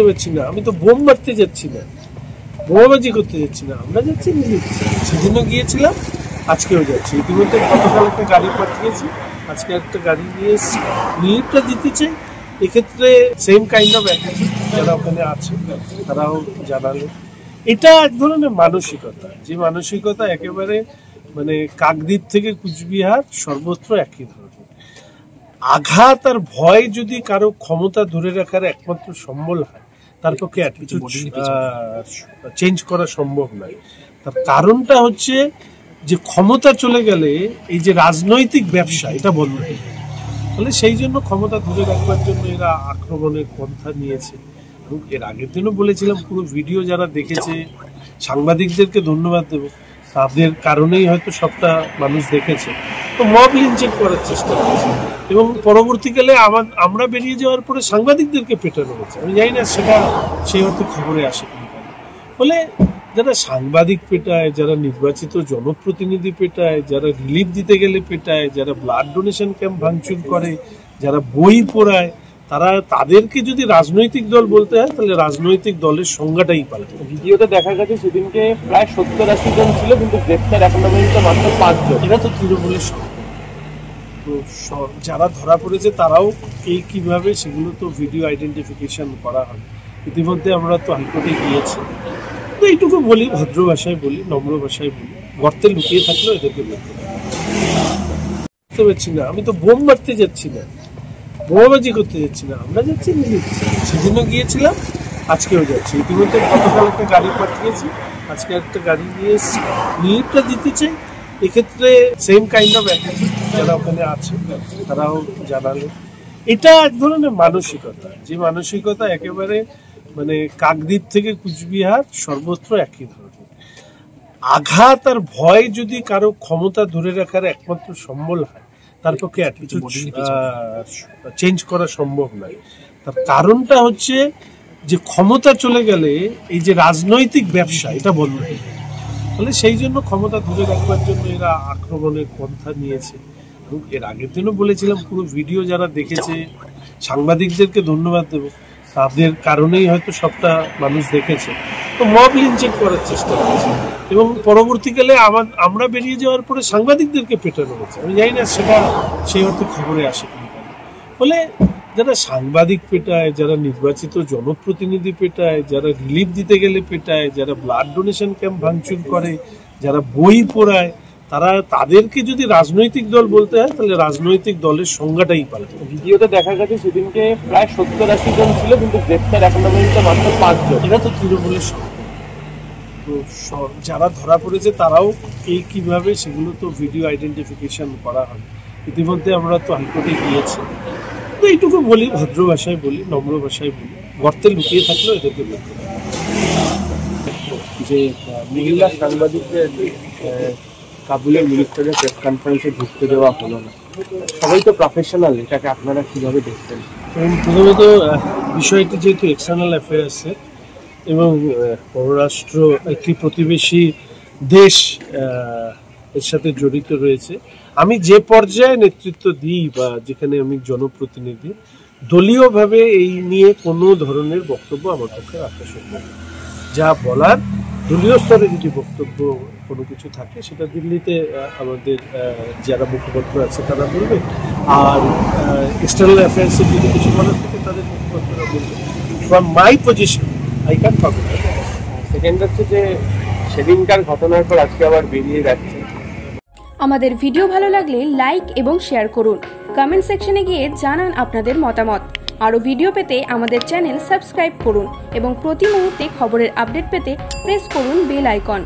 বুঝতে পারছি না, আমি তো বোম মারতে যাচ্ছি না, বোমাবাজি করতে যাচ্ছি না, আমরা যাচ্ছি সেদিন গিয়েছিলাম, আজকেও যাচ্ছি। ইতিমধ্যে গতকাল একটা গাড়ি পাঠিয়েছি, আজকে একটা গাড়ি নিয়ে এসেছি, রিলিফটা দিতে চাই। এক্ষেত্রে সেম কাইন্ড অফ অ্যাটিটিউড যারা ওখানে আছে তারাও জানালে এটা এক ধরনের মানসিকতা, যে মানসিকতা একেবারে মানে কাকদ্বীপ থেকে কুচবিহার সর্বত্র একই ধরনের। আঘাত আর ভয় যদি কারো ক্ষমতা ধরে রাখার একমাত্র সম্বল হয়, তার পক্ষে অ্যাটিটিউড চেঞ্জ করা সম্ভব নয়। তার কারণটা হচ্ছে যে ক্ষমতা চলে গেলে এই যে রাজনৈতিক ব্যবসা এটা বন্ধ হয়ে যায়। তাহলে সেই জন্য ক্ষমতা ধরে রাখবার জন্য এরা আক্রমণের পন্থা নিয়েছে। এবং এর আগের দিনও বলেছিলাম, পুরো ভিডিও যারা দেখেছে সাংবাদিকদেরকে ধন্যবাদ দেবো, তাদের কারণেই হয়তো সবটা মানুষ দেখেছে। তো মব লিঞ্চিং করার চেষ্টা করেছে এবং পরবর্তীকালে আমরা বেরিয়ে যাওয়ার পরে সাংবাদিকদেরকে পেটানো হয়েছে। আমি জানি না সেটা সেই অর্থে খবরে আসে কিনা। ফলে যারা সাংবাদিক পেটায়, যারা নির্বাচিত জনপ্রতিনিধি পেটায়, যারা রিলিফ দিতে গেলে পেটায়, যারা ব্লাড ডোনেশন ক্যাম্প ভাঙচুর করে, যারা বই পড়ায়, তাদেরকে যদি রাজনৈতিক দল বলতে হয় তাহলে রাজনৈতিক দলের সংজ্ঞাটাই পাল্টে। ভিডিওতে দেখা গেছে সেদিনকে প্রায় 70-80 জন ছিল, কিন্তু গ্রেফতার এখনো পর্যন্ত মাত্র 5 জন। এরা তো তৃণমূলের সংখ্যা। তো যারা ধরা পড়েছে তারাও কিভাবে সেগুলো তো ভিডিও আইডেন্টিফিকেশন করা হয়। ইতিমধ্যে আমরা তো হাইকোর্টে গিয়েছি। তো এইটুকু বলি, ভদ্র ভাষায় বলি, নম্র ভাষায় বলি, গর্তে লুকিয়ে থাকলেও এদেরকে বলতে পারছি না, আমি তো বোম মারতে যাচ্ছি না, বোমাবাজি করতে যাচ্ছি না, আমরা যাচ্ছি সেদিনও গিয়েছিলাম, আজকেও যাচ্ছি। ইতিমধ্যে গতকাল একটা গাড়ি পাঠিয়েছি, আজকে একটা গাড়ি নিয়ে এসেছি, রিলিফটা দিতে চাই। এক্ষেত্রে সেম কাইন্ড অফ অ্যাটিটিউড যারা ওখানে আছে তারাও জানালে এটা এক ধরনের মানসিকতা, যে মানসিকতা একেবারে মানে কাকদ্বীপ থেকে কুচবিহার সর্বত্র একই ধরনের। আঘাত আর ভয় যদি কারো ক্ষমতা ধরে রাখার একমাত্র সম্বল হয়, তার পক্ষে অ্যাটিটিউড চেঞ্জ করা সম্ভব নয়। তার কারণটা হচ্ছে যে ক্ষমতা চলে গেলে এই যে রাজনৈতিক ব্যবসা এটা বন্ধ হয়ে যায়। তাহলে সেই জন্য ক্ষমতা ধরে রাখবার জন্য এরা আক্রমণের পন্থা নিয়েছে। এবং এর আগের দিনও বলেছিলাম, পুরো ভিডিও যারা দেখেছে সাংবাদিকদেরকে ধন্যবাদ দেবো, তাদের কারণেই হয়তো সবটা মানুষ দেখেছে। তো মব লিঞ্চিং করার চেষ্টা করেছে এবং পরবর্তীকালে আমরা বেরিয়ে যাওয়ার পরে সাংবাদিকদেরকে পেটানো হয়েছে। আমি জানি না সেটা সেই অর্থে খবরে আসে কিনা। ফলে যারা সাংবাদিক পেটায়, যারা নির্বাচিত জনপ্রতিনিধি পেটায়, যারা রিলিফ দিতে গেলে পেটায়, যারা ব্লাড ডোনেশন ক্যাম্প ভাঙচুর করে, যারা বই পড়ায়, তাদেরকে যদি রাজনৈতিক দল বলতে হয় তাহলে রাজনৈতিক দলের সংজ্ঞাটাই পাল্টে। ভিডিওতে দেখা গেছে সেদিনকে প্রায় 70-80 জন ছিল, কিন্তু গ্রেফতার এখনো পর্যন্ত মাত্র 5 জন। এরা তো তৃণমূলের সংখ্যা। তো যারা ধরা পড়েছে তারাও কিভাবে সেগুলো তো ভিডিও আইডেন্টিফিকেশন করা হয়। ইতিমধ্যে আমরা তো হাইকোর্টে গিয়েছি। তো এইটুকু বলি, ভদ্র ভাষায় বলি, নম্র ভাষায় বলি, গর্তে লুকিয়ে থাকলেও এদেরকে বলতে পারি যে মহিলা সাংবাদিকদের কাবুলের মিনিস্টারের প্রেস কনফারেন্সে ঢুকতে দেওয়া হলো না। সবাই তো প্রফেশনাল, এটাকে আপনারা কিভাবে দেখছেন? প্রথমত বিষয়টি যেহেতু এক্সটার্নাল অ্যাফেয়ার্সের এবং পররাষ্ট্র একটি প্রতিবেশী দেশ এর সাথে জড়িত রয়েছে, আমি যে পর্যায়ে নেতৃত্ব দিই বা যেখানে আমি জনপ্রতিনিধি, দলীয়ভাবে এই নিয়ে কোনো ধরনের বক্তব্য আমার পক্ষে রাখা সম্ভব। যা বলার দলীয় স্তরে যদি বক্তব্য কোনো কিছু থাকে সেটা দিল্লিতে আমাদের যারা মুখপাত্র আছে তারা বলবে, আর এক্সটার্নাল অ্যাফেয়ার্সের যদি কিছু বলার থাকে তাদের মুখপাত্ররা বলবে। From my position I can talk. Second হচ্ছে যে সেদিনকার ঘটনার পর আজকে আবার বেরিয়ে যাচ্ছে। আমাদের ভিডিও ভালো লাগলে লাইক এবং শেয়ার করুন। কমেন্ট সেকশনে গিয়ে জানান আপনাদের মতামত। আরও ভিডিও পেতে আমাদের চ্যানেল সাবস্ক্রাইব করুন এবং প্রতি মুহূর্তে খবরের আপডেট পেতে প্রেস করুন বেল আইকন।